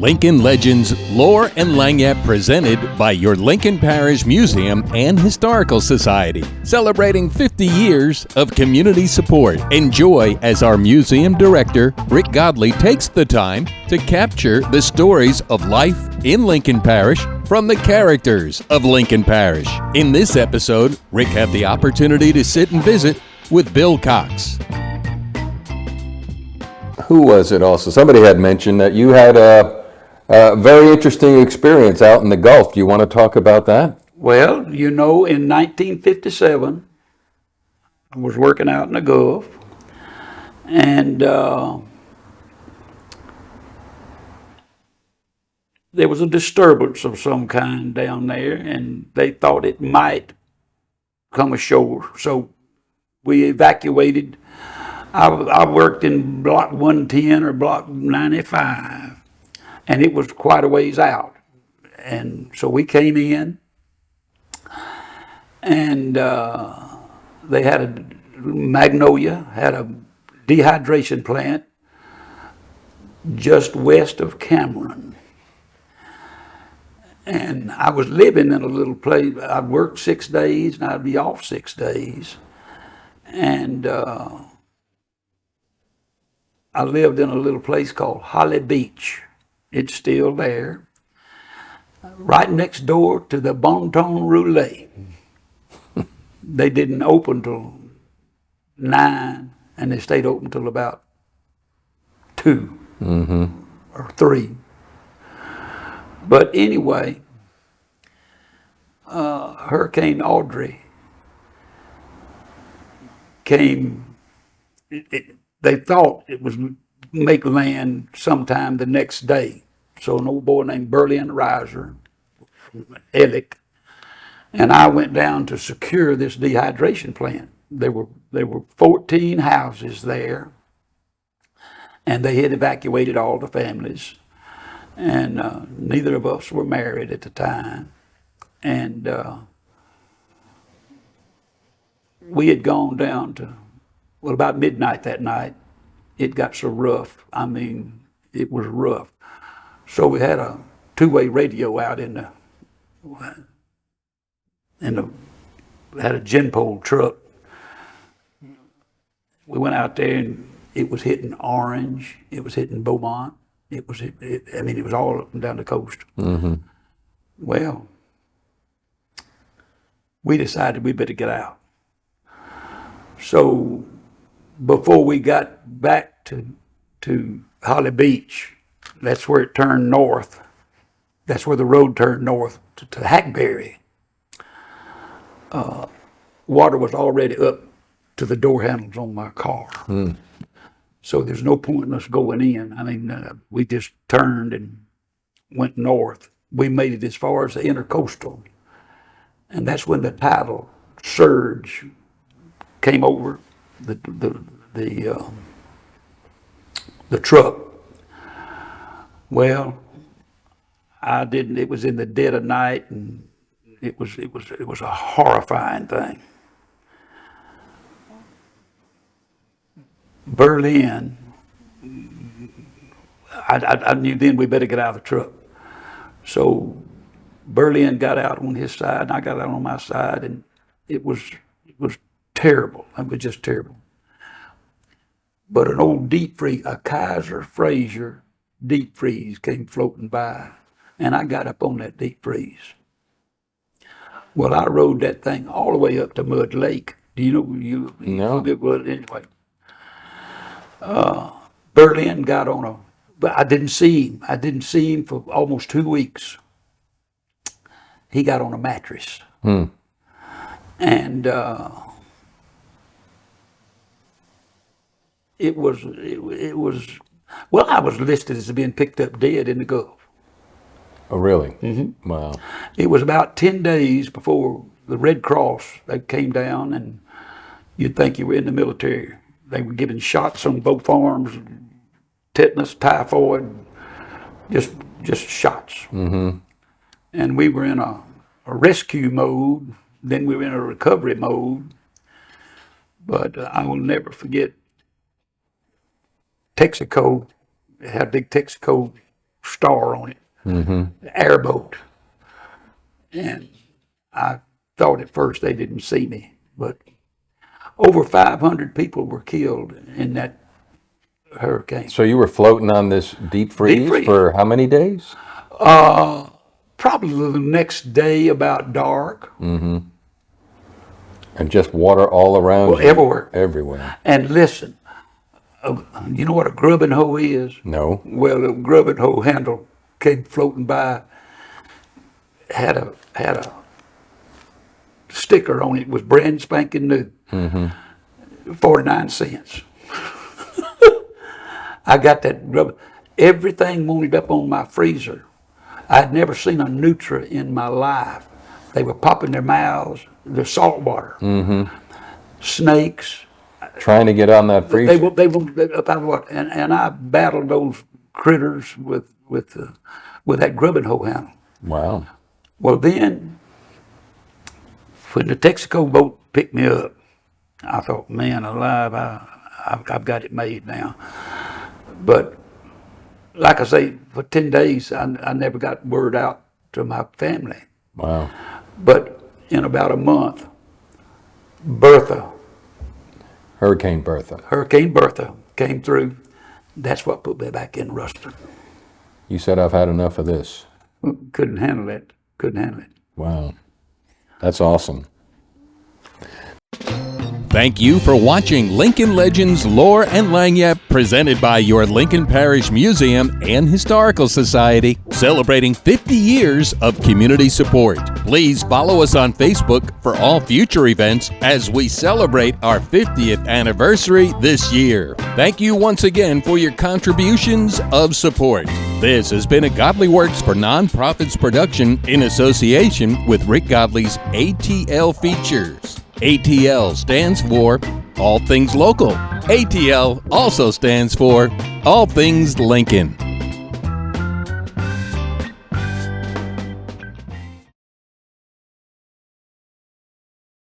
Lincoln Legends, Lore and Langiappe, presented by your Lincoln Parish Museum and Historical Society, celebrating 50 years of community support. Enjoy as our museum director, Rick Godley, takes the time to capture the stories of life in Lincoln Parish from the characters of Lincoln Parish. In this episode, Rick had the opportunity to sit and visit with Bill Cox. Who was it also? Somebody had mentioned that you had a very interesting experience out in the Gulf. Do you want to talk about that? Well, you know, in 1957, I was working out in the Gulf, and there was a disturbance of some kind down there, and they thought it might come ashore. So we evacuated. I worked in Block 110 or Block 95, and it was quite a ways out. And so we came in, and they had a Magnolia, had a dehydration plant just west of Cameron. And I was living in a little place. I'd work 6 days and I'd be off 6 days. And I lived in a little place called Holly Beach. It's still there. Right next door to the Bon Ton Roulette. They didn't open till 9, and they stayed open till about 2 or 3. But anyway, Hurricane Audrey came. They thought it was make land sometime the next day. So an old boy named Berlin Reiser, Ellick, and I went down to secure this dehydration plant. There were 14 houses there, and they had evacuated all the families. And neither of us were married at the time. And we had gone down to, well, about midnight that night. It got so rough. I mean, it was rough. So we had a two-way radio out had a gin pole truck. We went out there, and it was hitting Orange. It was hitting Beaumont. It was all up and down the coast. Well, we decided we better get out. So before we got back to Holly Beach, that's where it turned north. That's where the road turned north to Hackberry. Water was already up to the door handles on my car. So there's no point in us going in. I mean, we just turned and went north. We made it as far as the intercoastal. And that's when the tidal surge came over the truck. Well, I didn't. It was in the dead of night, and it was a horrifying thing. Berlin, I knew then we better get out of the truck. So Berlin got out on his side, and I got out on my side, and it was terrible. It was just terrible. But an old deep freeze, a Kaiser Fraser deep freeze came floating by, and I got up on that deep freeze. Well, I rode that thing all the way up to Mud Lake. Do you know? No. Anyway. Berlin got on but I didn't see him. I didn't see him for almost 2 weeks. He got on a mattress. And it was, well, I was listed as being picked up dead in the Gulf. Oh, really? Wow. It was about 10 days before the Red Cross, they came down, and you'd think you were in the military. They were giving shots on both arms, tetanus, typhoid, just shots. And we were in a rescue mode, then we were in a recovery mode. But I will never forget Texaco. It had a big Texaco star on it, airboat. And I thought at first they didn't see me, but over 500 people were killed in that hurricane. So you were floating on this deep freeze freeze. for how many days? Probably the next day about dark. And just water all around Well, you? everywhere. Everywhere. And listen, you know what a grubbing hoe is? No. Well, a grubbing hoe handle came floating by, had a sticker on it, was brand spanking new, 49 cents. I got that grubbing. Everything mounted up on my freezer. I'd never seen a Nutra in my life. They were popping their mouths, the salt water, snakes. Trying to get on that freezer? They and I battled those critters with that grubbing hoe handle. Wow. Well, then, when the Texaco boat picked me up, I thought, man alive, I've got it made now. But like I say, for 10 days, I never got word out to my family. Wow. But in about a month, Hurricane Bertha. Hurricane Bertha came through. That's what put me back in Ruston. You said, I've had enough of this. Couldn't handle it. Wow. That's awesome. Thank you for watching Lincoln Legends Lore and Lagniappe, presented by your Lincoln Parish Museum and Historical Society, celebrating 50 years of community support. Please follow us on Facebook for all future events as we celebrate our 50th anniversary this year. Thank you once again for your contributions of support. This has been a Godleyworks for Nonprofits production in association with Rick Godley's ATL Features. ATL stands for All Things Local. ATL also stands for All Things Lincoln.